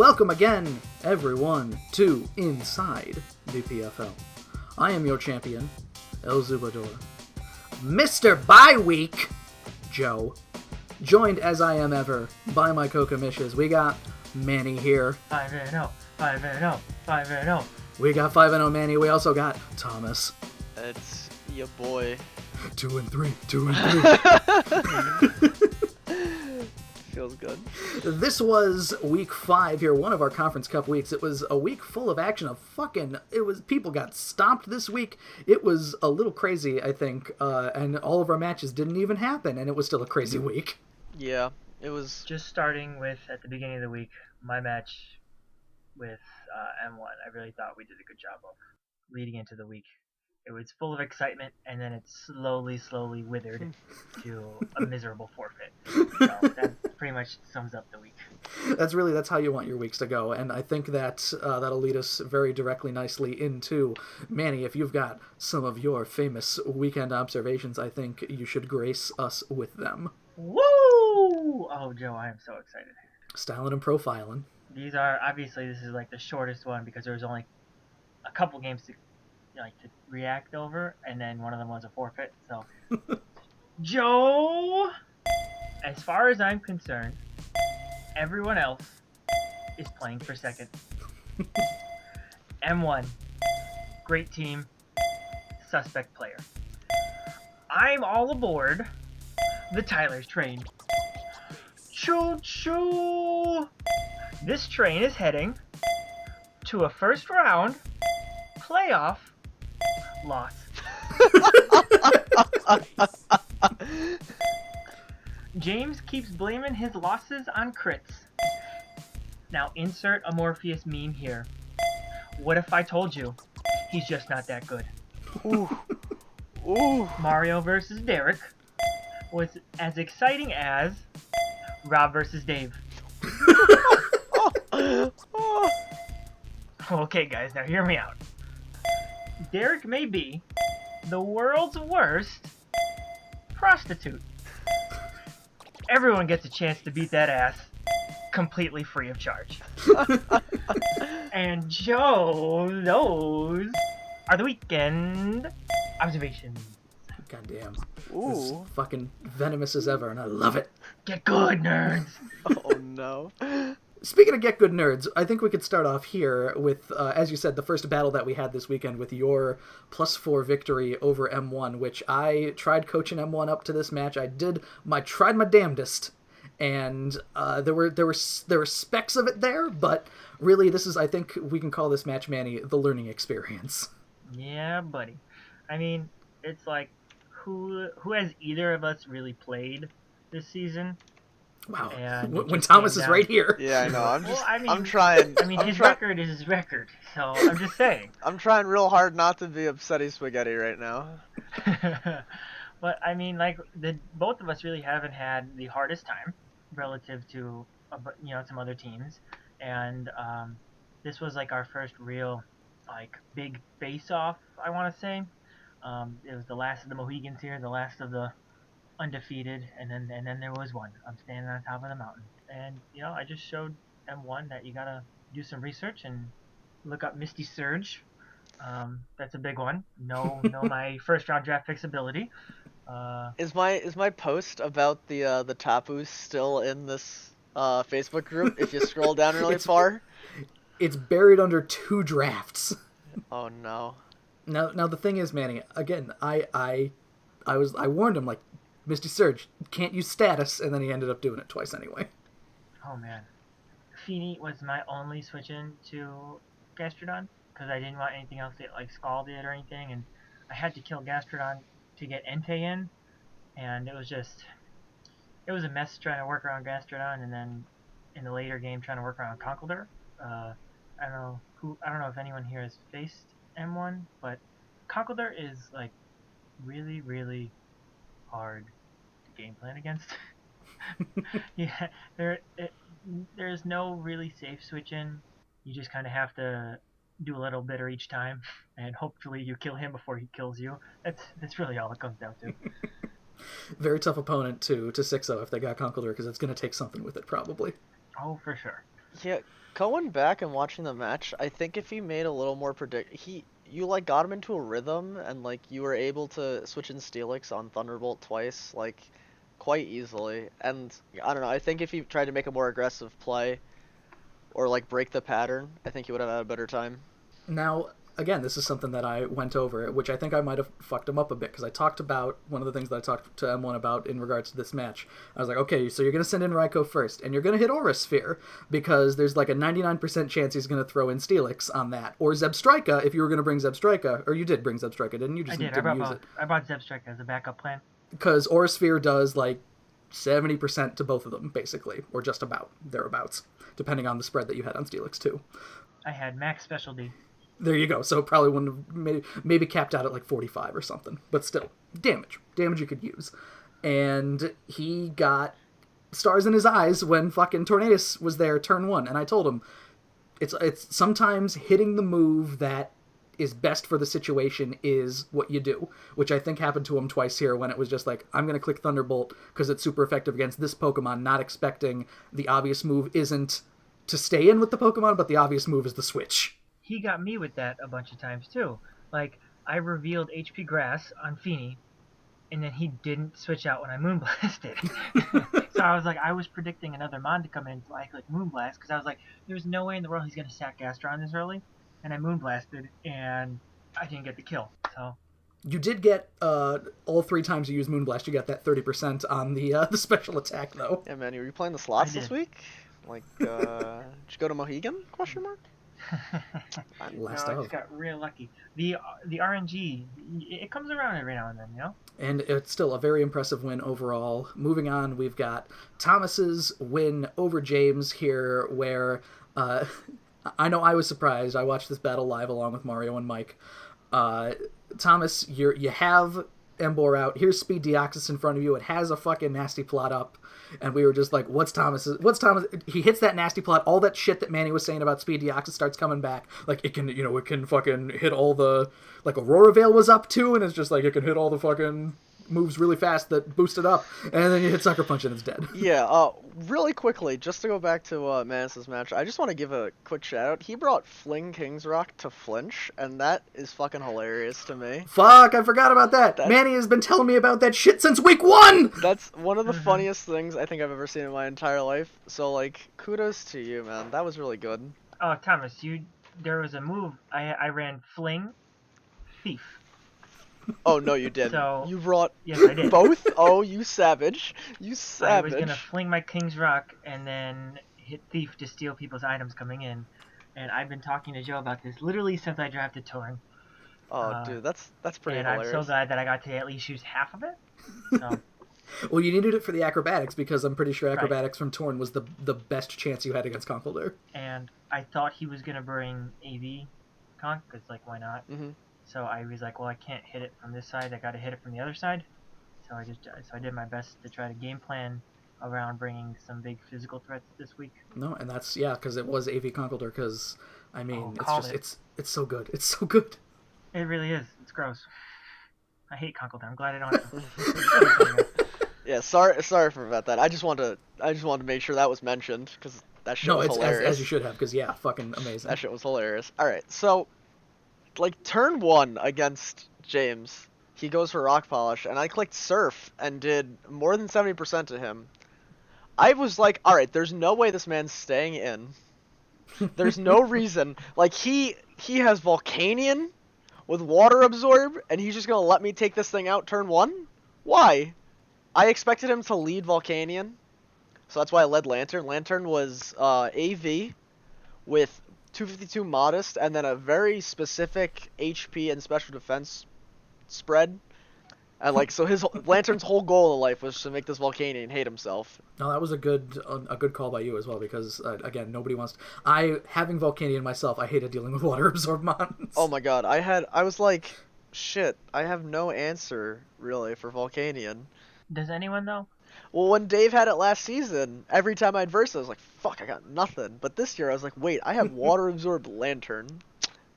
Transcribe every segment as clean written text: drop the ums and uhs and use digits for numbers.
Welcome again, everyone, to Inside the PFL. I am your champion, El Zubador. Mr. Bye-Week, Joe. Joined as I am ever by my co-commissions. We got Manny here. 5-0, 5-0, 5-0. We got 5-0 Manny. We also got Thomas. It's your boy. 2-3, 2-3. Feels good. This was week 5 here, one of our Conference Cup weeks. It was a week full of action people got stomped this week. It was a little crazy, I think, and all of our matches didn't even happen, and it was still a crazy week. Yeah, it was. Just starting with, at the beginning of the week, my match with M1. I really thought we did a good job of leading into the week. It was full of excitement, and then it slowly withered to a miserable forfeit. So that pretty much sums up the week. That's how you want your weeks to go, and I think that that'll lead us very directly nicely into Manny. If you've got some of your famous weekend observations, I think you should grace us with them. Woo! Oh, Joe, I am so excited. Styling and profiling. These are, obviously, this is like the shortest one because there was only a couple games to react over, and then one of them was a forfeit. So, Joe, as far as I'm concerned, everyone else is playing for second. M1, great team, suspect player. I'm all aboard the Tyler's train. Choo choo! This train is heading to a first round playoff loss. James keeps blaming his losses on crits. Now insert a Morpheus meme here. What if I told you he's just not that good? Ooh. Ooh. Mario versus Derek was as exciting as Rob versus Dave. Okay guys, now hear me out. Derek may be the world's worst prostitute. Everyone gets a chance to beat that ass completely free of charge. And Joe, those are the weekend observations. Goddamn. Ooh. As fucking venomous as ever, and I love it. Get good, nerds! Oh no. Speaking of get good nerds, I think we could start off here with, as you said, the first battle that we had this weekend with your +4 victory over M1, which I tried coaching M1 up to this match. I tried my damnedest, and there were specks of it there, but really this is, I think we can call this match, Manny, the learning experience. Yeah, buddy. I mean, it's like, who has either of us really played this season? Wow. And when Thomas is right here. Yeah, I know. I'm trying. I mean, his record is his record, so I'm just saying. I'm trying real hard not to be upsetty spaghetti right now. But I mean, like, both of us really haven't had the hardest time relative to some other teams, and this was like our first real big face-off. I want to say it was the last of the Mohegans here, the last of the undefeated, and then there was one. I'm standing on top of the mountain, and I just showed M1 that you gotta do some research and look up Misty Surge. That's a big one. Know my first round draft picks ability. Is my post about the Tapus still in this Facebook group? If you scroll down really far, it's buried under 2 drafts. Oh no. Now the thing is, Manny, again, I warned him, like, Misty Surge, can't use status, and then he ended up doing it twice anyway. Oh man. Feeny was my only switch in to Gastrodon, because I didn't want anything else to Scald it or anything, and I had to kill Gastrodon to get Entei in, and it was a mess trying to work around Gastrodon, and then in the later game trying to work around Conkeldurr. I don't know if anyone here has faced M1, but Conkeldurr is really, really hard to game plan against. Yeah, there's no really safe switch in. You just kind of have to do a little bitter each time, and hopefully you kill him before he kills you. That's really all it comes down to. Very tough opponent to 6-0 if they got Conkeldurr, because it's going to take something with it probably. Oh, for sure. Yeah, going back and watching the match, I think if he made a little more you like got him into a rhythm and like you were able to switch in Steelix on Thunderbolt twice, like quite easily. And I don't know, I think if he tried to make a more aggressive play or like break the pattern, I think he would have had a better time. Now, again, this is something that I went over, which I think I might have fucked him up a bit, because I talked about one of the things that I talked to M1 about in regards to this match. I was like, okay, so you're going to send in Raikou first, and you're going to hit Aura Sphere, because there's like a 99% chance he's going to throw in Steelix on that. Or Zebstrika, if you were going to bring Zebstrika, or you did bring Zebstrika, didn't you? I Just did. didn't use it. I brought Zebstrika as a backup plan. Because Aura Sphere does like 70% to both of them, basically, or just about, thereabouts, depending on the spread that you had on Steelix, too. I had max specialty. There you go. So probably wouldn't have maybe capped out at like 45 or something. But still, damage you could use. And he got stars in his eyes when fucking Tornadus was there turn 1. And I told him, it's sometimes hitting the move that is best for the situation is what you do. Which I think happened to him twice here when it was just like, I'm going to click Thunderbolt because it's super effective against this Pokemon, not expecting the obvious move isn't to stay in with the Pokemon, but the obvious move is the switch. He got me with that a bunch of times too. Like, I revealed HP Grass on Feeney, and then he didn't switch out when I Moonblasted. So I was like, I was predicting another Mon to come in, so I clicked Moonblast, because I was like, there's no way in the world he's going to sack Gastron this early. And I Moonblasted, and I didn't get the kill. So you did get, all 3 times you used Moonblast, you got that 30% on the special attack, though. Yeah, man, were you playing the slots this week? Like, did you go to Mohegan? Question mark. I just got real lucky. The RNG, it comes around every now and then, you know? And it's still a very impressive win overall. Moving on, we've got Thomas's win over James here, where I know I was surprised. I watched this battle live along with Mario and Mike. Thomas, you have Embor out. Here's Speed Deoxys in front of you. It has a fucking nasty plot up. And we were just like, what's Thomas? He hits that nasty plot. All that shit that Manny was saying about Speed Deoxys starts coming back. Like, it can fucking hit all the, like, Aurora Veil was up too, and it's just like, it can hit all the fucking moves really fast that boost it up, and then you hit Sucker Punch and it's dead. Yeah, really quickly, just to go back to Manus' match, I just want to give a quick shout out. He brought Fling King's Rock to flinch, and that is fucking hilarious to me. Fuck, I forgot about that. Manny has been telling me about that shit since week 1! That's one of the funniest things I think I've ever seen in my entire life, so, like, kudos to you, man. That was really good. Oh, Thomas, there was a move, I ran Fling, Thief. Oh, no, you didn't. So, you brought yes, I did. both? Oh, you savage. You savage. I was going to fling my King's Rock and then hit Thief to steal people's items coming in. And I've been talking to Joe about this literally since I drafted Torn. Oh, dude, that's pretty hilarious. And I'm so glad that I got to at least use half of it. So. Well, you needed it for the acrobatics, because I'm pretty sure acrobatics from Torn was the best chance you had against Conkeldurr. And I thought he was going to bring AV Conk, because, like, why not? Mm-hmm. So I was like, well, I can't hit it from this side. I got to hit it from the other side. So I did my best to try to game plan around bringing some big physical threats this week. No, and that's, because it was AV Conkeldurr, because, I mean, it's so good. It's so good. It really is. It's gross. I hate Conkeldurr. I'm glad I don't have to. Yeah, sorry about that. I just wanted to make sure that was mentioned, because that shit was hilarious. As you should have, because, fucking amazing. That shit was hilarious. Alright, so, like, turn 1 against James, he goes for Rock Polish, and I clicked Surf and did more than 70% to him. I was like, alright, there's no way this man's staying in. There's no reason. Like, he has Volcanion with Water Absorb, and he's just gonna let me take this thing out turn 1? Why? I expected him to lead Volcanion, so that's why I led Lantern. Lantern was AV with 252 modest, and then a very specific HP and special defense spread. And like, so his Lantern's whole goal in life was to make this Volcanion hate himself. No, that was a good call by you as well, because again, nobody wants to... having Volcanion myself, I hated dealing with Water Absorb mons. Oh my god, I was like, shit, I have no answer really for Volcanion. Does anyone though? Well, when Dave had it last season, every time I'd verse, I was like, fuck, I got nothing. But this year, I was like, wait, I have Water Absorb Lantern.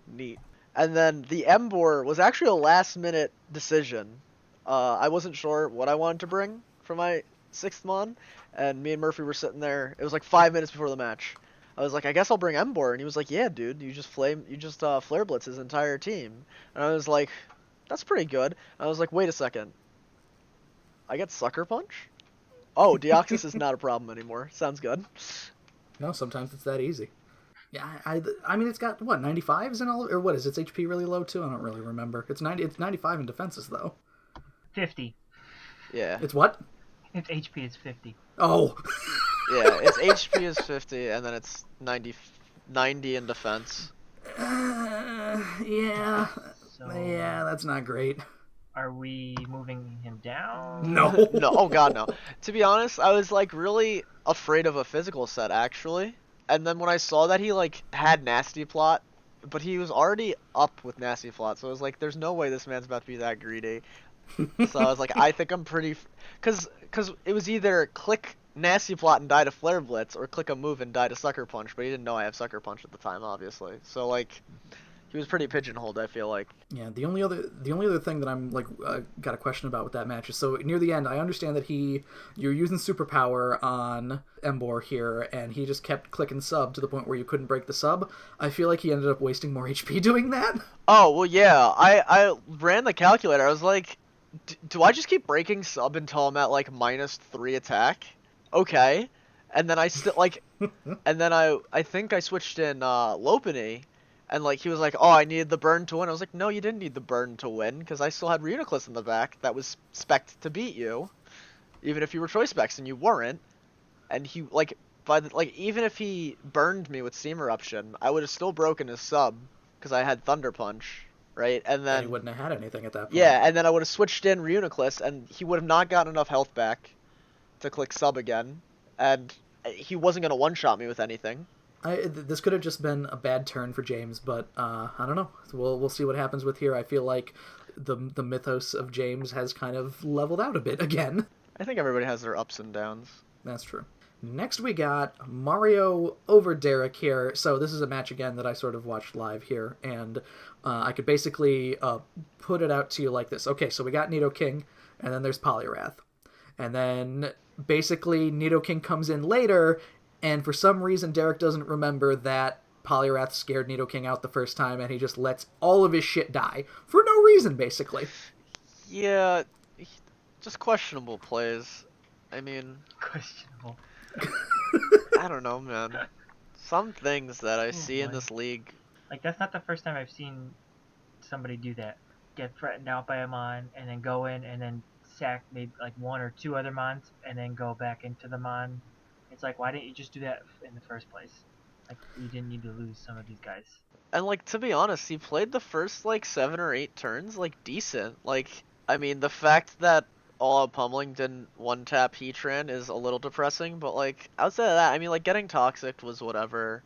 Neat. And then the Embor was actually a last-minute decision. I wasn't sure what I wanted to bring for my 6th Mon, and me and Murphy were sitting there. It was like 5 minutes before the match. I was like, I guess I'll bring Embor, and he was like, yeah, dude, you just flare blitz his entire team. And I was like, that's pretty good. And I was like, wait a second, I get Sucker Punch? Oh, Deoxys is not a problem anymore. Sounds good. No, sometimes it's that easy. Yeah, I mean, it's got, what, 95s and all, or what, is its HP really low too? I don't really remember. It's 95 in defenses, though. 50. Yeah. It's what? Its HP is 50. Oh. Yeah, its HP is 50, and then it's 90 in defense. Yeah. So, Yeah, that's not great. are we moving him down? No. No, oh god, no. To be honest, I was like really afraid of a physical set, actually. And then when I saw that he like had Nasty Plot, but he was already up with Nasty Plot, so I was like, there's no way this man's about to be that greedy. So I was like, I think I'm pretty... Cause it was either click Nasty Plot and die to Flare Blitz, or click a move and die to Sucker Punch, but he didn't know I have Sucker Punch at the time, obviously. So like, he was pretty pigeonholed, I feel like. Yeah, the only other thing that I'm like got a question about with that match is, so near the end, I understand that you're using superpower on Embor here, and he just kept clicking sub to the point where you couldn't break the sub. I feel like he ended up wasting more HP doing that. Oh well, yeah. I ran the calculator. I was like, do I just keep breaking sub until I'm at like -3 attack? Okay, and then I still like, and then I think I switched in Lopunny. And, like, he was like, oh, I needed the burn to win. I was like, no, you didn't need the burn to win, because I still had Reuniclus in the back that was spec'd to beat you, even if you were choice specs and you weren't. And he, like, even if he burned me with Steam Eruption, I would have still broken his sub, because I had Thunder Punch, right? And then... And he wouldn't have had anything at that point. Yeah, and then I would have switched in Reuniclus, and he would have not gotten enough health back to click sub again, and he wasn't going to one-shot me with anything. This could have just been a bad turn for James, but I don't know. We'll see what happens with here. I feel like the mythos of James has kind of leveled out a bit again. I think everybody has their ups and downs. That's true. Next we got Mario over Derek here. So this is a match again that I sort of watched live here, and I could basically put it out to you like this. Okay, so we got Nidoking, and then there's Poliwrath. And then basically Nidoking comes in later, and for some reason, Derek doesn't remember that Poliwrath scared Nidoking out the first time, and he just lets all of his shit die. For no reason, basically. Yeah, just questionable plays. I mean... Questionable. I don't know, man. Some things that I see in this league... Like, that's not the first time I've seen somebody do that. Get threatened out by a Mon, and then go in, and then sack maybe like 1 or 2 other Mons, and then go back into the Mon. It's like, why didn't you just do that in the first place? Like, you didn't need to lose some of these guys. And, like, to be honest, he played the first, like, 7 or 8 turns, like, decent. Like, I mean, the fact that all-out pummeling didn't one-tap Heatran is a little depressing, but, like, outside of that, I mean, like, getting Toxic was whatever.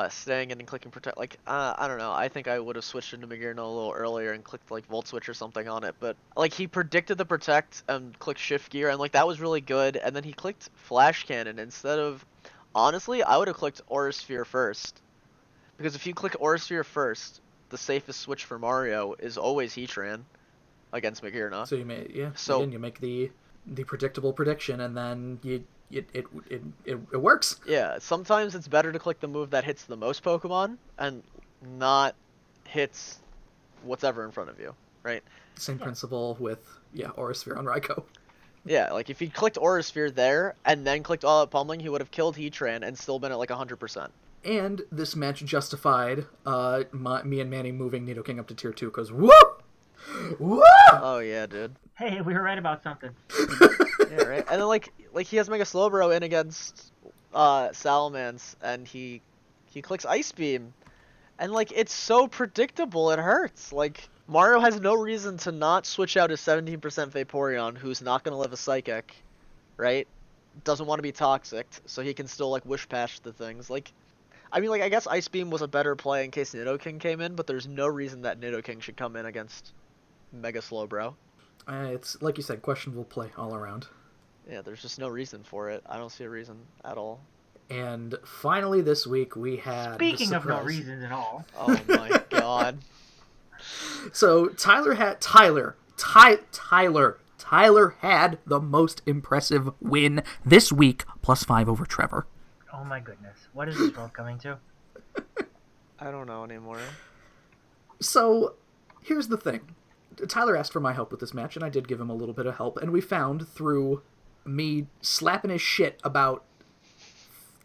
Staying in and clicking Protect, like, I don't know. I think I would have switched into Magearna a little earlier and clicked, like, Volt Switch or something on it, but, like, he predicted the Protect and clicked Shift Gear, and, like, that was really good, and then he clicked Flash Cannon instead of... Honestly, I would have clicked Aura Sphere first, because if you click Aura Sphere first, the safest switch for Mario is always Heatran against Magearna. So you make the predictable prediction, and then it works. Yeah, sometimes it's better to click the move that hits the most Pokemon and not hits whatever in front of you, right? Same principle with Aura Sphere on Raikou. Yeah, like if he clicked Aura Sphere there and then clicked All Out Pummeling, he would have killed Heatran and still been at like 100%. And this match justified me and Manny moving Nidoking up to tier 2 because whoop! Whoop! Oh yeah, dude. Hey, we were right about something. Yeah, right. And then like he has Mega Slowbro in against Salamence, and he clicks Ice Beam, and like it's so predictable it hurts. Like Mario has no reason to not switch out his 17% Vaporeon, who's not gonna live a Psychic, right? Doesn't want to be toxic, so he can still like Wish Patch the things. Like, I mean, like I guess Ice Beam was a better play in case Nidoking came in, but there's no reason that Nidoking should come in against Mega Slowbro. It's like you said, questionable play all around. Yeah, there's just no reason for it. I don't see a reason at all. And finally this week we had... Speaking of no reason at all. Oh my god. So Tyler had the most impressive win this week, +5 over Trevor. Oh my goodness. What is this world coming to? I don't know anymore. So, here's the thing. Tyler asked for my help with this match, and I did give him a little bit of help, and we found through me slapping his shit about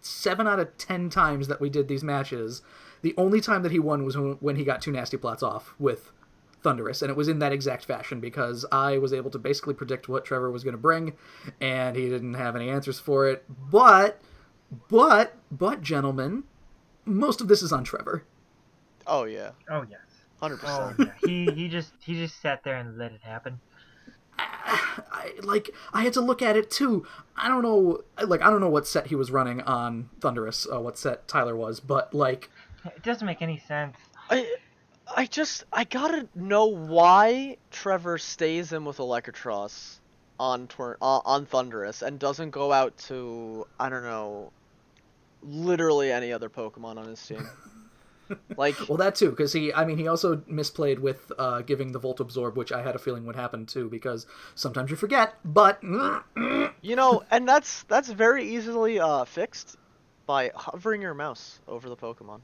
7 out of 10 times that we did these matches, the only time that he won was when he got 2 nasty plots off with Thunderous, and it was in that exact fashion because I was able to basically predict what Trevor was going to bring, and he didn't have any answers for it. But, gentlemen, most of this is on Trevor. Oh yeah, Oh yes. 100%. Oh yeah. He just sat there and let it happen. I had to look at it too. I don't know what set he was running on Thunderous, what set Tyler was, but like, It doesn't make any sense. I gotta know why Trevor stays in with Electros on Thunderous and doesn't go out to, I don't know, literally any other Pokemon on his team. Like, well, that too, because he also misplayed with giving the Volt Absorb, which I had a feeling would happen too, because sometimes you forget. But you know, and that's very easily fixed by hovering your mouse over the Pokemon.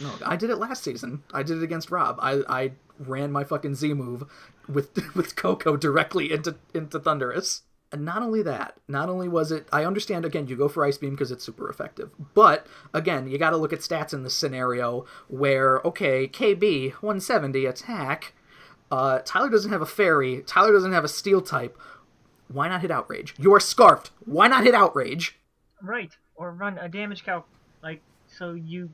no, I did it last season. I did it against Rob. I ran my fucking Z move with Coco directly into Thunderous. And not only that, not only was it, I understand, again, you go for Ice Beam because it's super effective. But, again, you gotta look at stats in this scenario where, okay, KB, 170, attack, Tyler doesn't have a Fairy, Tyler doesn't have a Steel type. Why not hit Outrage? You're Scarfed. Why not hit Outrage? Right. Or run a damage calc, like, so you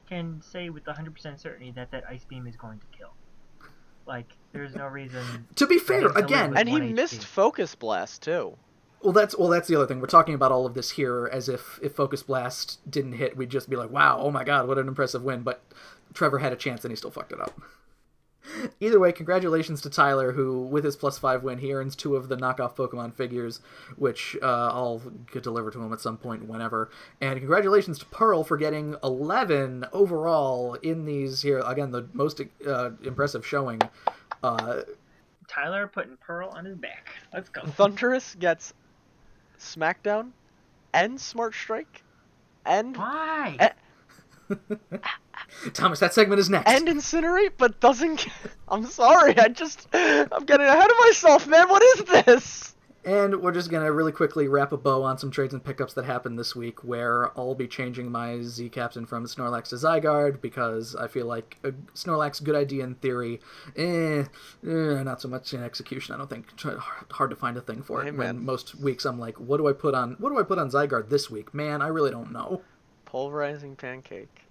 can say with 100% certainty that Ice Beam is going to kill. Like, there's no reason. To be fair, again, and he missed Focus Blast too. Well, that's the other thing. We're talking about all of this here as if Focus Blast didn't hit, we'd just be like, wow, oh my god, what an impressive win. But Trevor had a chance and he still fucked it up. Either way, congratulations to Tyler, who, with his +5 win, he earns 2 of the knockoff Pokemon figures, which I'll get delivered to him at some point, whenever. And congratulations to Pearl for getting 11 overall in these here. Again, the most impressive showing. Tyler putting Pearl on his back. Let's go. Thunderous gets Smackdown and Smart Strike and... Why? Thomas, that segment is next. And Incinerate, but doesn't... I'm sorry, I'm getting ahead of myself, man. What is this? And we're just going to really quickly wrap a bow on some trades and pickups that happened this week, where I'll be changing my Z-Captain from Snorlax to Zygarde, because I feel like Snorlax, good idea in theory, not so much in execution. I don't think. Hard to find a thing for it. Hey, when most weeks I'm like, what do I put on Zygarde this week? Man, I really don't know. Pulverizing Pancake.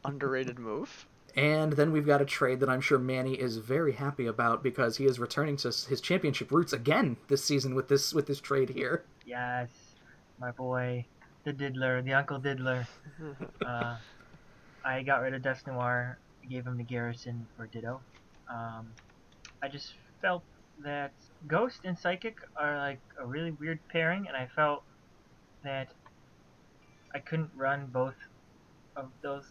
Underrated move. And then we've got a trade that I'm sure Manny is very happy about, because he is returning to his championship roots again this season with this trade here. Yes, my boy, the Diddler, the Uncle Diddler. I got rid of Dust Noir, gave him to Garrison for Ditto. I just felt that Ghost and Psychic are like a really weird pairing, and I felt that I couldn't run both of those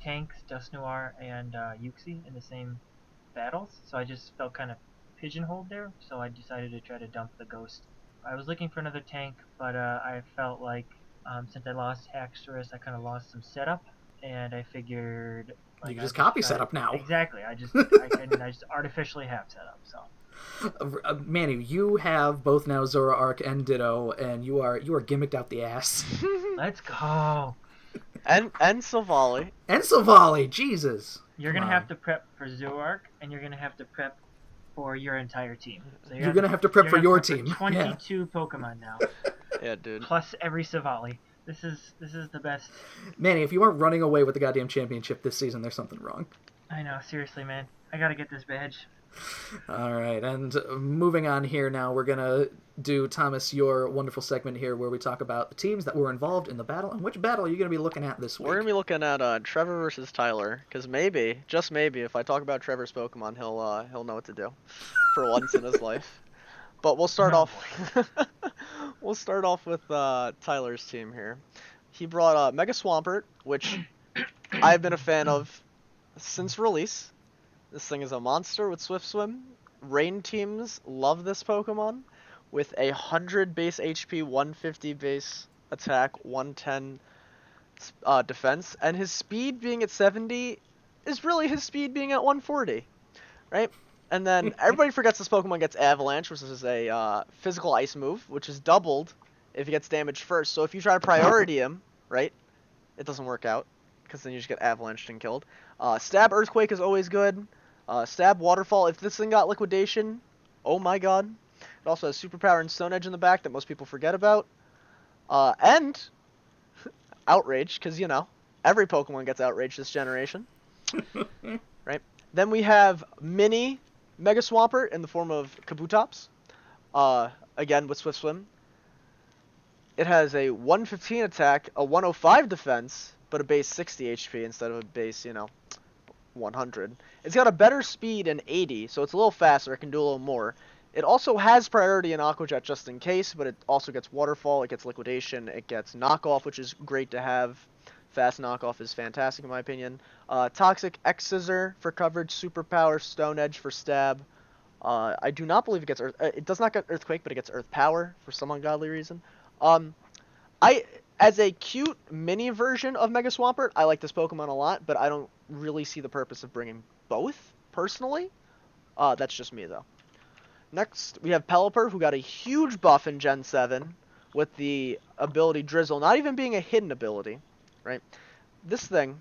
tanks, Dust Noir and Yuxi, in the same battles, so I just felt kind of pigeonholed there, so I decided to try to dump the Ghost. I was looking for another tank, but I felt like since I lost Haxorus, I kind of lost some setup, and I figured... Like, you can just copy setup now. Exactly, I just artificially have setup, so... Manny, you have both now Zoroark and Ditto, and you are gimmicked out the ass. Let's go! And Silvally. And Silvally, Jesus. You're going to have to prep for Zoroark, and you're going to have to prep for your entire team. So you're going to have to prep for your team. 22 Pokemon now. Yeah, dude. Plus every Silvally. This is the best. Manny, if you aren't running away with the goddamn championship this season, there's something wrong. I know, seriously, man. I got to get this badge. All right, and moving on here now, we're going to do, Thomas, your wonderful segment here where we talk about the teams that were involved in the battle, and which battle are you going to be looking at this week? We're going to be looking at Trevor versus Tyler, because maybe, just maybe, if I talk about Trevor's Pokemon, he'll know what to do for once in his life. But we'll start we'll start off with Tyler's team here. He brought Mega Swampert, which I've been a fan of since release. This thing is a monster with Swift Swim. Rain teams love this Pokemon with 100 base HP, 150 base attack, 110 defense, and his speed being at 70 is really his speed being at 140, right? And then everybody forgets this Pokemon gets Avalanche, which is a physical ice move, which is doubled if he gets damaged first. So if you try to priority him, right, it doesn't work out, because then you just get avalanched and killed. Stab Earthquake is always good. Stab Waterfall, if this thing got Liquidation, oh my god. It also has Superpower and Stone Edge in the back that most people forget about. And Outrage, because, you know, every Pokemon gets Outrage this generation. Right? Then we have Mini Mega Swampert in the form of Kabutops. Again, with Swift Swim. It has a 115 attack, a 105 defense, but a base 60 HP instead of a base, 100. It's got a better speed in 80, so it's a little faster. It can do a little more. It also has priority in Aqua Jet just in case, but it also gets Waterfall, it gets Liquidation, it gets Knockoff, which is great to have. Fast Knockoff is fantastic in my opinion. Toxic X Scissor for coverage, Superpower, Stone Edge for stab. I do not believe it gets it does not get Earthquake, but it gets Earth Power for some ungodly reason. As a cute mini version of Mega Swampert, I like this Pokemon a lot, but I don't really see the purpose of bringing both, personally. That's just me, though. Next, we have Pelipper, who got a huge buff in Gen 7 with the ability Drizzle, not even being a hidden ability, right? This thing,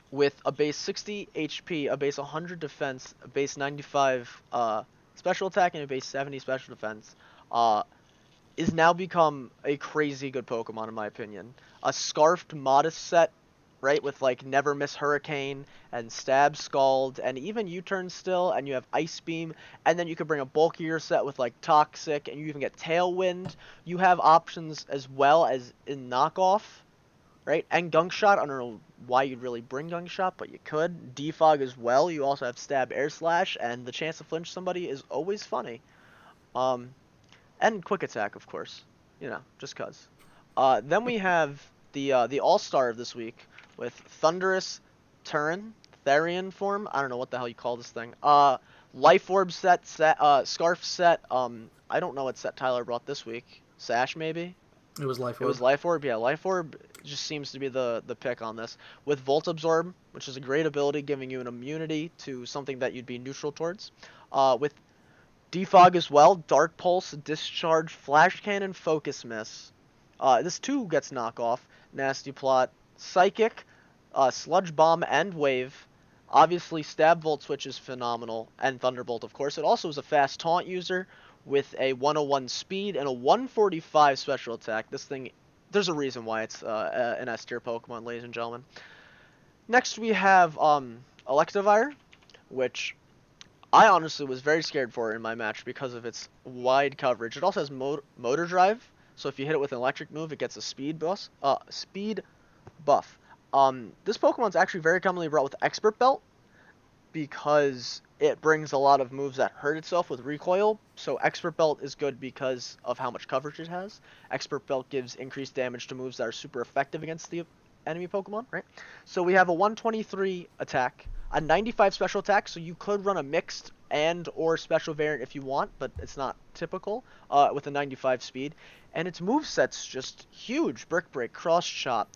with a base 60 HP, a base 100 defense, a base 95 special attack, and a base 70 special defense, is now become a crazy good Pokemon in my opinion. A Scarfed Modest set, right, with like Never Miss Hurricane and Stab Scald and even U-Turn still, and you have Ice Beam, and then you could bring a bulkier set with like Toxic, and you even get Tailwind. You have options as well as in Knockoff, right, and Gunk Shot. I don't know why you'd really bring Gunk Shot, but you could. Defog as well. You also have Stab Air Slash, and the chance to flinch somebody is always funny. And Quick Attack, of course, just cause. Then we have the All-Star of this week with Thundurus Therian form. I don't know what the hell you call this thing. Life Orb set, Scarf set. I don't know what set Tyler brought this week. Sash, maybe? It was Life Orb. It was Life Orb, yeah. Life Orb just seems to be the pick on this. With Volt Absorb, which is a great ability, giving you an immunity to something that you'd be neutral towards. With Defog as well, Dark Pulse, Discharge, Flash Cannon, Focus Miss. This too gets Knockoff, Nasty Plot, Psychic, Sludge Bomb, and Wave. Obviously, Stab Volt Switch is phenomenal, and Thunderbolt, of course. It also is a fast taunt user with a 101 speed and a 145 special attack. This thing, there's a reason why it's an S tier Pokemon, ladies and gentlemen. Next, we have Electivire, which I honestly was very scared for in my match because of its wide coverage. It also has Motor Drive, so if you hit it with an electric move, it gets a speed buff. This Pokemon's actually very commonly brought with Expert Belt because it brings a lot of moves that hurt itself with recoil. So Expert Belt is good because of how much coverage it has. Expert Belt gives increased damage to moves that are super effective against the enemy Pokemon, right? So we have a 123 attack, a 95 special attack, so you could run a mixed and or special variant if you want, but it's not typical, with a 95 speed. And its moveset's just huge. Brick Break, Cross Chop,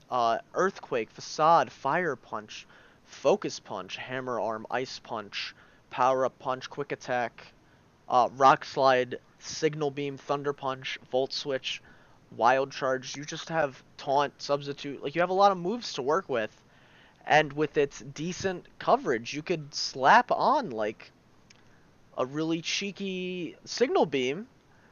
Earthquake, Facade, Fire Punch, Focus Punch, Hammer Arm, Ice Punch, Power Up Punch, Quick Attack, Rock Slide, Signal Beam, Thunder Punch, Volt Switch, Wild Charge. You just have Taunt, Substitute. Like, you have a lot of moves to work with. And with its decent coverage, you could slap on, like, a really cheeky Signal Beam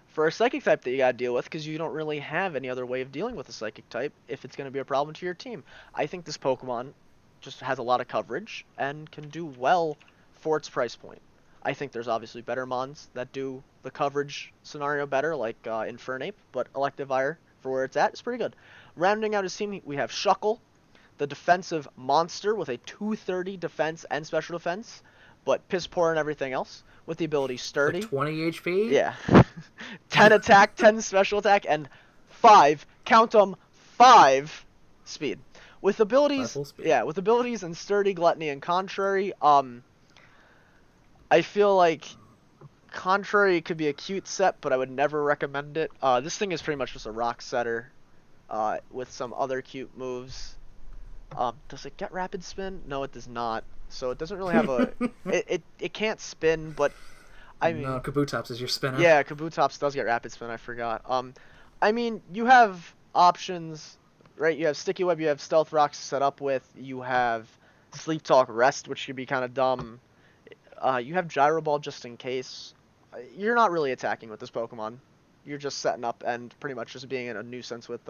for a Psychic type that you gotta deal with, because you don't really have any other way of dealing with a Psychic type if it's going to be a problem to your team. I think this Pokemon just has a lot of coverage and can do well for its price point. I think there's obviously better Mons that do the coverage scenario better, like Infernape, but Electivire, for where it's at, is pretty good. Rounding out his team, we have Shuckle, the defensive monster with a 230 defense and special defense, but piss poor and everything else, with the ability Sturdy. Like 20 HP? Yeah. 10 attack, 10 special attack, and 5, count them, 5 speed. With abilities, with abilities in Sturdy, Gluttony, and Contrary, I feel like Contrary could be a cute set, but I would never recommend it. This thing is pretty much just a rock setter with some other cute moves. Does it get rapid spin? No, it does not. So it doesn't really have a... it can't spin, but... I mean... No, Kabutops is your spinner. Yeah, Kabutops does get rapid spin, I forgot. I mean, you have options, right? You have Sticky Web, you have Stealth Rocks set up with, you have Sleep Talk Rest, which could be kind of dumb. You have Gyro Ball just in case. You're not really attacking with this Pokemon. You're just setting up and pretty much just being in a nuisance with,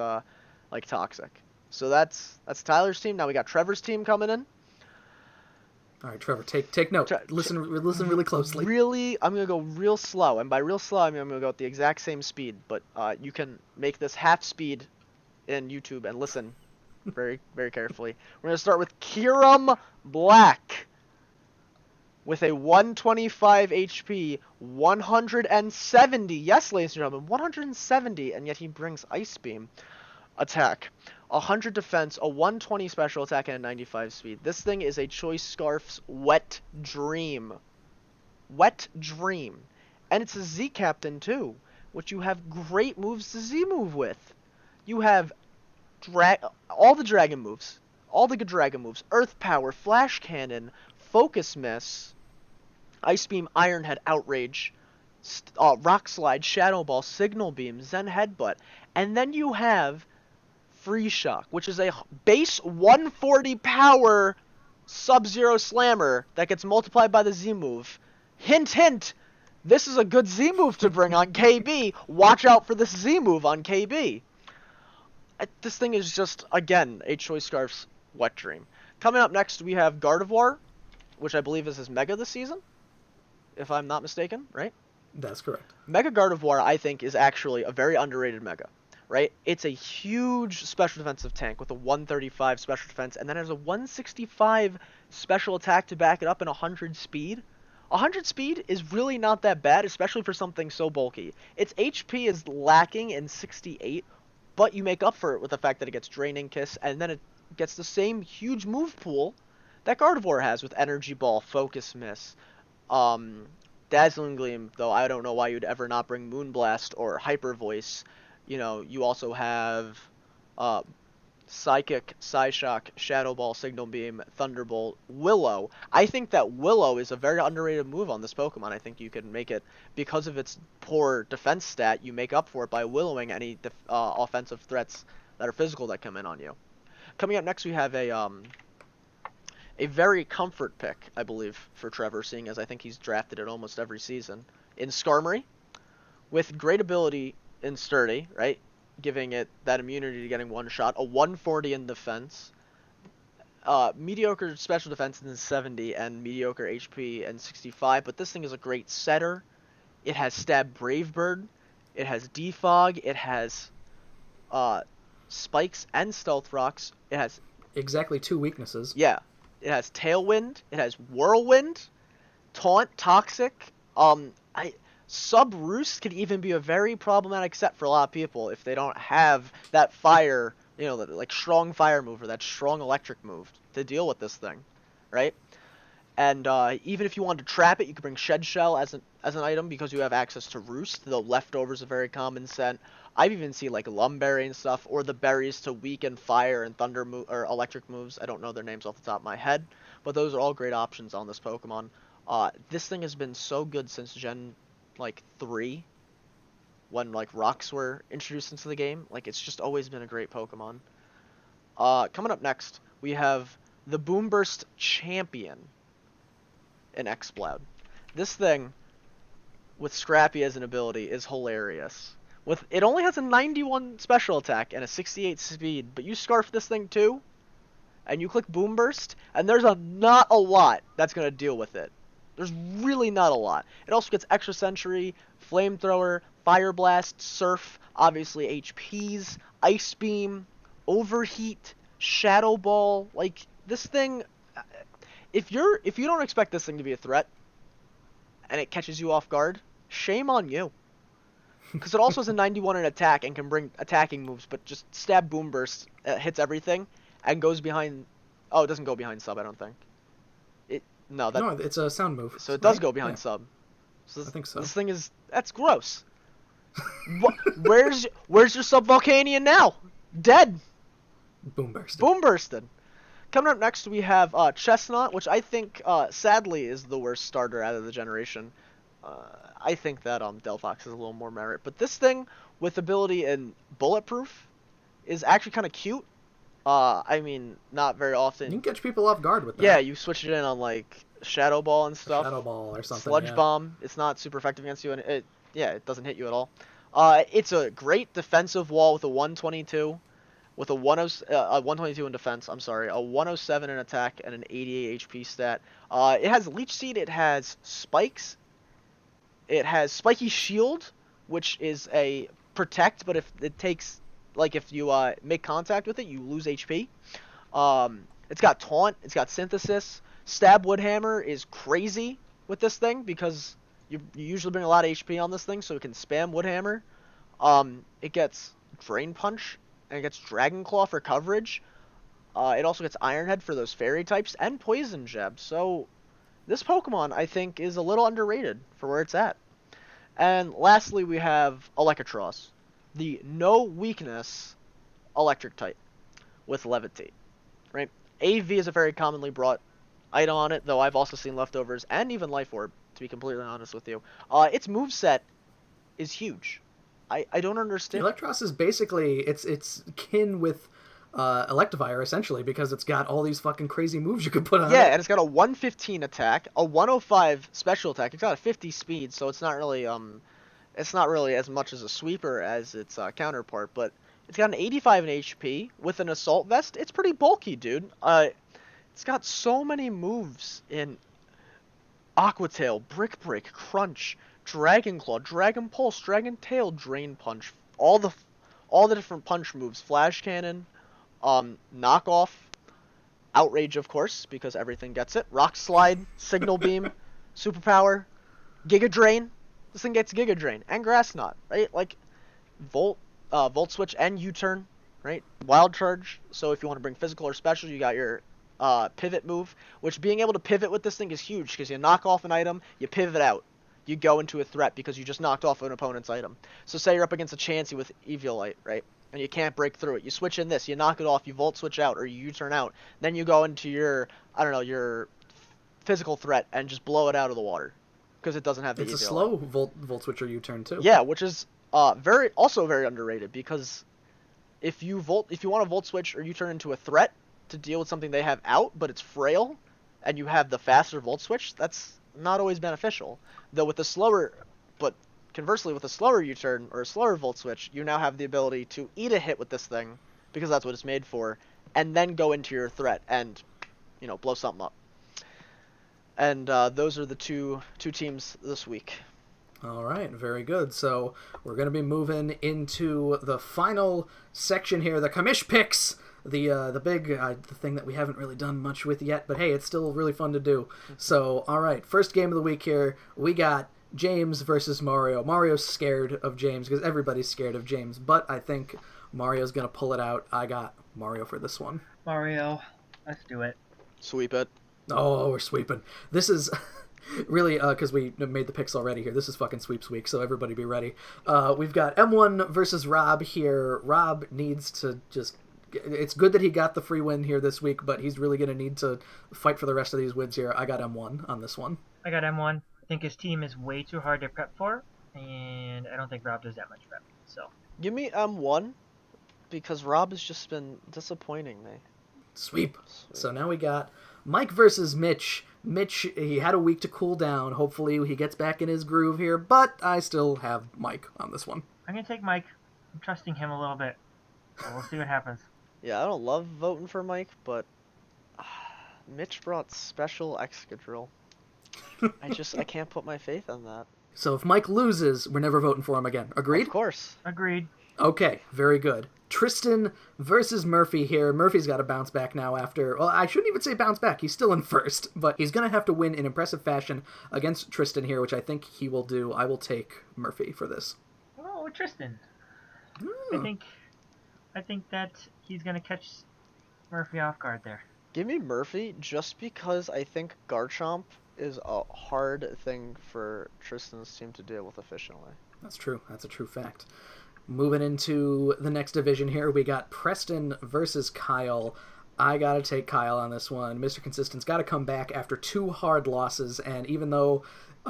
like, Toxic. So that's Tyler's team. Now we got Trevor's team coming in. All right, Trevor, take note. Listen really closely. Really, I'm gonna go real slow, and by real slow, I mean I'm gonna go at the exact same speed. But you can make this half speed in YouTube and listen very, very carefully. We're gonna start with Kyurem Black with a 125 HP, 170. Yes, ladies and gentlemen, 170, and yet he brings Ice Beam attack. 100 defense, a 120 special attack, and a 95 speed. This thing is a Choice Scarf's Wet Dream. Wet Dream. And it's a Z Captain too, which you have great moves to Z move with. You have all the dragon moves. All the good dragon moves. Earth Power, Flash Cannon, Focus Miss, Ice Beam, Iron Head, Outrage, Rock Slide, Shadow Ball, Signal Beam, Zen Headbutt. And then you have Freeze Shock, which is a base 140 power Sub-Zero Slammer that gets multiplied by the Z move. Hint, hint, this is a good Z move to bring on KB. Watch out for this Z move on KB. This thing is just, again, a Choice Scarf's Wet Dream. Coming up next, we have Gardevoir, which I believe is his Mega this season, if I'm not mistaken, right? That's correct. Mega Gardevoir, I think, is actually a very underrated Mega. Right? It's a huge special defensive tank with a 135 special defense, and then has a 165 special attack to back it up and 100 speed. 100 speed is really not that bad, especially for something so bulky. Its HP is lacking in 68, but you make up for it with the fact that it gets Draining Kiss, and then it gets the same huge move pool that Gardevoir has with Energy Ball, Focus Miss, Dazzling Gleam, though I don't know why you'd ever not bring Moonblast or Hyper Voice. You know, you also have Psychic, Psyshock, Shadow Ball, Signal Beam, Thunderbolt, Willow. I think that Willow is a very underrated move on this Pokemon. I think you can make it, because of its poor defense stat, you make up for it by Willowing any offensive threats that are physical that come in on you. Coming up next, we have a very comfort pick, I believe, for Trevor, seeing as I think he's drafted it almost every season, in Skarmory, with great ability in Sturdy, right? Giving it that immunity to getting one shot, a 140 in defense, mediocre special defense in 70, and mediocre HP and 65, but this thing is a great setter. It has Stab Brave Bird, it has Defog, it has Spikes and Stealth Rocks, it has... Exactly 2 weaknesses. Yeah. It has Tailwind, it has Whirlwind, Taunt, Toxic, Sub Roost could even be a very problematic set for a lot of people if they don't have that fire, you know, like strong fire move or that strong electric move to deal with this thing, right? And even if you wanted to trap it, you could bring Shed Shell as an item because you have access to Roost. The Leftover's a very common scent. I've even seen like Lumberry and stuff, or the berries to weaken fire and thunder or electric moves. I don't know their names off the top of my head, but those are all great options on this Pokemon. This thing has been so good since Gen like 3, when like rocks were introduced into the game. Like, it's just always been a great Pokemon. Coming up next, we have the Boomburst Champion in Exploud. This thing, with Scrappy as an ability, is hilarious. It only has a 91 special attack and a 68 speed, but you Scarf this thing too, and you click Boomburst, and there's not a lot that's going to deal with it. There's really not a lot. It also gets Extra Sentry, Flamethrower, Fire Blast, Surf, obviously HPs, Ice Beam, Overheat, Shadow Ball. Like, this thing, if you don't expect this thing to be a threat, and it catches you off guard, shame on you. Because it also has a 91 in attack and can bring attacking moves, but just Stab Boomburst hits everything and goes behind... Oh, it doesn't go behind sub, I don't think. No, it's a sound move. So it does go behind sub. So I think so. This thing that's gross. Where's your Sub Volcanion now? Dead. Boom bursted. Boom bursted. Coming up next, we have Chestnut, which I think, sadly, is the worst starter out of the generation. I think that Delphox has a little more merit. But this thing, with ability and bulletproof, is actually kind of cute. I mean, not very often. You can catch people off guard with that. Yeah, you switch it in on, like, Shadow Ball and stuff. Shadow Ball or something, Sludge yeah. Bomb. It's not super effective against you, and it doesn't hit you at all. It's a great defensive wall with a 122. With a 122 in defense, I'm sorry, a 107 in attack, and an 88 HP stat. It has Leech Seed, it has Spikes, it has Spiky Shield, which is a protect, but if it takes, like, if you make contact with it, you lose HP. It's got Taunt, it's got Synthesis. Stab Woodhammer is crazy with this thing, because you usually bring a lot of HP on this thing, so it can spam Woodhammer. It gets Drain Punch, and it gets Dragon Claw for coverage. It also gets Iron Head for those fairy types, and Poison Jab. So, this Pokemon, I think, is a little underrated for where it's at. And lastly, we have Electros, the no weakness electric type with Levitate. Right? AV is a very commonly brought item on it, though I've also seen leftovers and even Life Orb, to be completely honest with you. Its moveset is huge. I don't understand. Electros is basically, it's kin with Electivire, essentially, because it's got all these fucking crazy moves you could put on it. Yeah, and it's got a 115 attack, a 105 special attack. It's got a 50 speed, so it's not really as much as a sweeper as its counterpart, but it's got an 85 in HP with an assault vest. It's pretty bulky, dude. It's got so many moves in Aqua Tail, Brick Break, Crunch, Dragon Claw, Dragon Pulse, Dragon Tail, Drain Punch, all the different punch moves, Flash Cannon, Knockoff, Outrage, of course, because everything gets it, Rock Slide, Signal Beam, Superpower, Giga Drain. This thing gets Giga Drain and Grass Knot, right? Like Volt Switch and U-Turn, right? Wild Charge. So if you want to bring physical or special, you got your pivot move, which being able to pivot with this thing is huge because you knock off an item, you pivot out. You go into a threat because you just knocked off an opponent's item. So say you're up against a Chansey with Eviolite, right? And you can't break through it. You switch in this, you knock it off, you Volt Switch out, or you U-turn out. Then you go into your, your physical threat and just blow it out of the water. Because it doesn't have the It's a Eviolite. slow Volt Switcher U-turn, too. Yeah, which is very underrated, because if you want to Volt Switch or U-turn into a threat to deal with something they have out, but it's frail, and you have the faster Volt Switch, that's not always beneficial. Though conversely, with a slower U-turn or a slower Volt Switch, you now have the ability to eat a hit with this thing, because that's what it's made for, and then go into your threat and, blow something up. And those are the two teams this week. All right, very good. So we're going to be moving into the final section here, the Commish Picks, the big the thing that we haven't really done much with yet, but hey, it's still really fun to do. So, all right, first game of the week here, we got James versus Mario. Mario's scared of James because everybody's scared of James, but I think Mario's going to pull it out. I got Mario for this one. Mario, let's do it. Sweep it. Oh, we're sweeping. This is really, because we made the picks already here. This is fucking sweeps week, so everybody be ready. We've got M1 versus Rob here. Rob needs to just... It's good that he got the free win here this week, but he's really going to need to fight for the rest of these wins here. I got M1 on this one. I got M1. I think his team is way too hard to prep for, and I don't think Rob does that much prep. So Give me M1, because Rob has just been disappointing me. Sweep. So now we got Mike versus Mitch. Mitch, he had a week to cool down. Hopefully he gets back in his groove here, but I still have Mike on this one. I'm going to take Mike. I'm trusting him a little bit. So we'll see what happens. Yeah, I don't love voting for Mike, but Mitch brought special Excadrill. I can't put my faith on that. So if Mike loses, we're never voting for him again. Agreed? Of course. Agreed. Okay, very good. Tristan versus Murphy here. Murphy's got to bounce back now after... Well, I shouldn't even say bounce back. He's still in first, but he's going to have to win in impressive fashion against Tristan here, which I think he will do. I will take Murphy for this. Oh, Tristan. Oh. I think that he's going to catch Murphy off guard there. Give me Murphy, just because I think Garchomp is a hard thing for Tristan's team to deal with efficiently. That's true. That's a true fact. Moving into the next division here, we got Preston versus Kyle. I gotta take Kyle on this one. Mr. Consistent's gotta come back after 2 hard losses, and even though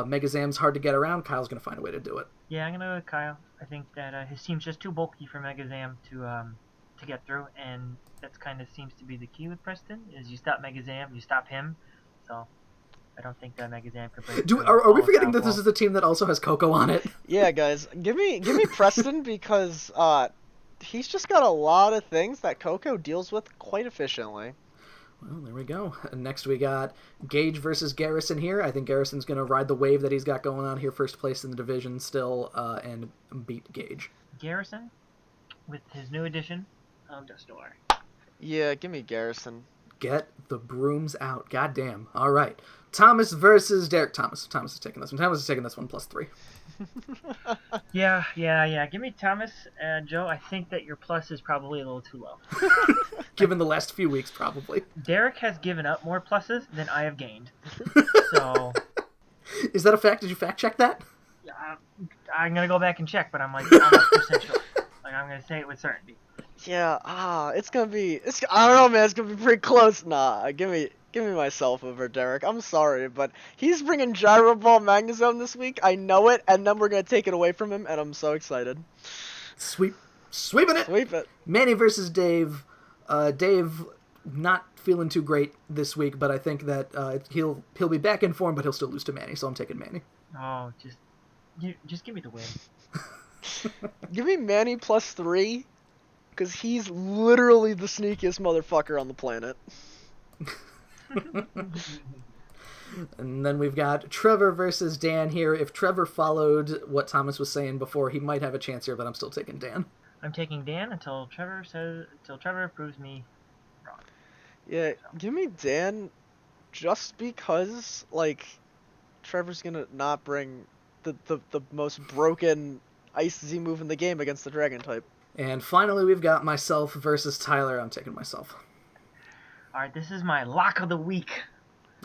Mega Zam's hard to get around, Kyle's gonna find a way to do it. Yeah, I'm gonna go with Kyle. I think that his team's just too bulky for Mega Zam to get through, and that's kind of seems to be the key with Preston, is you stop Mega Zam, you stop him, so I don't think that Mega Zam could break through. Are we forgetting that this is the team that also has Coco on it? Yeah, guys, give me Preston because he's just got a lot of things that Coco deals with quite efficiently. Well, there we go. And next we got Gage versus Garrison here. I think Garrison's going to ride the wave that he's got going on here, first place in the division still, and beat Gage. Garrison, with his new addition, Dustor. Yeah, give me Garrison. Get the brooms out. Goddamn. All right. Thomas versus Derek. Thomas is taking this one. Thomas is taking this one +3. Yeah. Give me Thomas. Joe, I think that your plus is probably a little too low. Given the last few weeks, probably. Derek has given up more pluses than I have gained. So. Is that a fact? Did you fact check that? I'm going to go back and check, but I'm like almost percent sure. Like, I'm going to say it with certainty. Yeah, it's gonna be. I don't know, man. It's gonna be pretty close. Nah, give me myself over Derek. I'm sorry, but he's bringing Gyro Ball Magnezone this week. I know it, and then we're gonna take it away from him, and I'm so excited. Sweeping it. Sweep it. Manny versus Dave. Dave not feeling too great this week, but I think that he'll be back in form, but he'll still lose to Manny, so I'm taking Manny. Oh, just give me the win. Give me Manny +3. Because he's literally the sneakiest motherfucker on the planet. And then we've got Trevor versus Dan here. If Trevor followed what Thomas was saying before, he might have a chance here, but I'm still taking Dan. I'm taking Dan until Trevor proves me wrong. Yeah, give me Dan just because, like, Trevor's gonna not bring the most broken Ice Z move in the game against the Dragon type. And finally, we've got myself versus Tyler. I'm taking myself. All right, this is my lock of the week.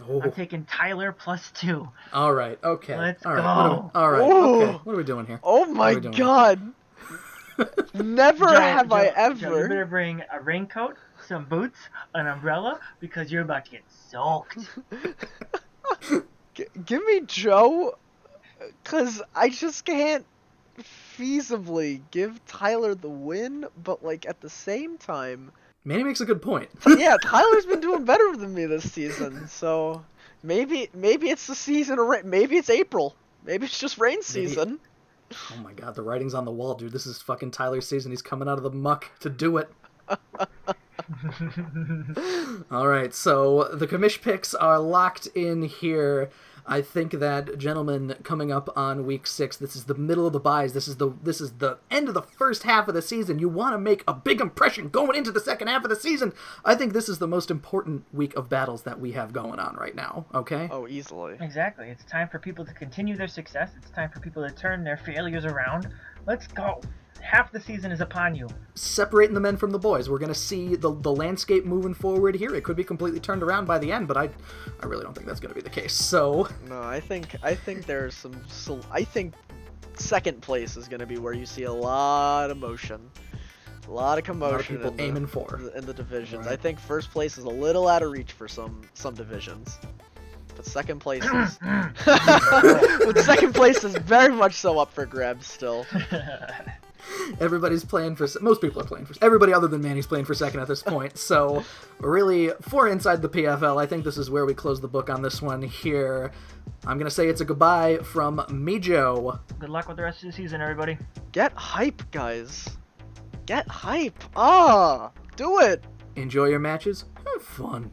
Oh. I'm taking Tyler +2. All right, okay. Let's all go. Right. All right, okay. What are we doing here? Oh my god. Never have I ever. Joe, you better bring a raincoat, some boots, an umbrella, because you're about to get soaked. Give me Joe, because I just can't feasibly give Tyler the win, but like at the same time, Manny makes a good point. Yeah, Tyler's been doing better than me this season, so maybe it's the season of rain. Maybe it's April. Maybe it's just rain season. Oh my god, the writing's on the wall, dude. This is fucking Tyler's season. He's coming out of the muck to do it. All right, so the Commish Picks are locked in here. I think that, gentlemen, coming up on week 6, this is the middle of the buys. This is the end of the first half of the season. You want to make a big impression going into the second half of the season. I think this is the most important week of battles that we have going on right now, okay? Oh, easily. Exactly. It's time for people to continue their success. It's time for people to turn their failures around. Let's go. Half the season is upon you. Separating the men from the boys. We're going to see the landscape moving forward here. It could be completely turned around by the end, but I really don't think that's going to be the case. So no, I think there's I think second place is going to be where you see a lot of motion, a lot of commotion, a lot of people aiming for in the divisions. Right. I think first place is a little out of reach for some divisions. But second place is but second place is very much so up for grabs still. Everybody's playing for... Most people are playing for... Everybody other than Manny's playing for second at this point. So, really, for Inside the PFL, I think this is where we close the book on this one here. I'm going to say it's a goodbye from me, Joe. Good luck with the rest of the season, everybody. Get hype, guys. Get hype. Ah, do it. Enjoy your matches. Have fun.